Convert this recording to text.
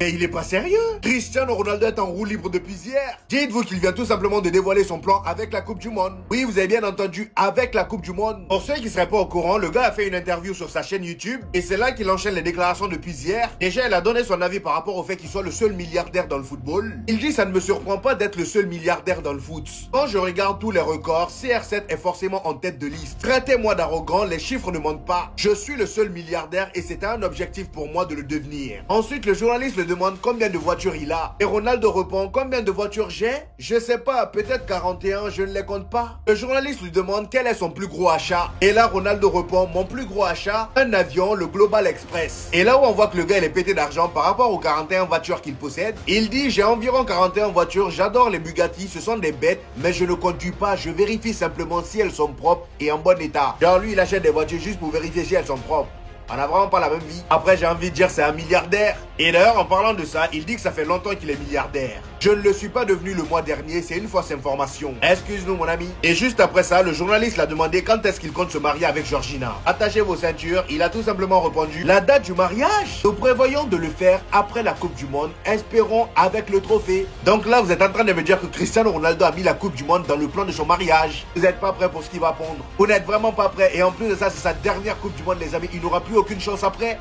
Mais il est pas sérieux. Cristiano Ronaldo est en roue libre depuis hier. Dites-vous qu'il vient tout simplement de dévoiler son plan avec la Coupe du Monde. Oui, vous avez bien entendu, avec la Coupe du Monde. Pour ceux qui seraient pas au courant, le gars a fait une interview sur sa chaîne YouTube et c'est là qu'il enchaîne les déclarations depuis hier. Déjà, il a donné son avis par rapport au fait qu'il soit le seul milliardaire dans le football. Il dit ça ne me surprend pas d'être le seul milliardaire dans le foot. Quand je regarde tous les records, CR7 est forcément en tête de liste. Traitez-moi d'arrogant, les chiffres ne mentent pas. Je suis le seul milliardaire et c'était un objectif pour moi de le devenir. Ensuite, le journaliste le demande combien de voitures il a. Et Ronaldo répond combien de voitures j'ai? Je sais pas, peut-être 41, je ne les compte pas. Le journaliste lui demande quel est son plus gros achat. Et là, Ronaldo répond mon plus gros achat, un avion, le Global Express. Et là où on voit que le gars il est pété d'argent par rapport aux 41 voitures qu'il possède, il dit j'ai environ 41 voitures, j'adore les Bugatti, ce sont des bêtes, mais je ne conduis pas, je vérifie simplement si elles sont propres et en bon état. Genre lui il achète des voitures juste pour vérifier si elles sont propres. On n'a vraiment pas la même vie. Après, j'ai envie de dire c'est un milliardaire. Et d'ailleurs, en parlant de ça, il dit que ça fait longtemps qu'il est milliardaire. Je ne le suis pas devenu le mois dernier, c'est une fausse information. Excuse-nous, mon ami. Et juste après ça, le journaliste l'a demandé quand est-ce qu'il compte se marier avec Georgina. Attachez vos ceintures, il a tout simplement répondu la date du mariage. Nous prévoyons de le faire après la Coupe du Monde, espérons avec le trophée. Donc là, vous êtes en train de me dire que Cristiano Ronaldo a mis la Coupe du Monde dans le plan de son mariage. Vous n'êtes pas prêts pour ce qu'il va pondre. Vous n'êtes vraiment pas prêts. Et en plus de ça, c'est sa dernière Coupe du Monde, les amis. Il n'aura plus aucune chance après.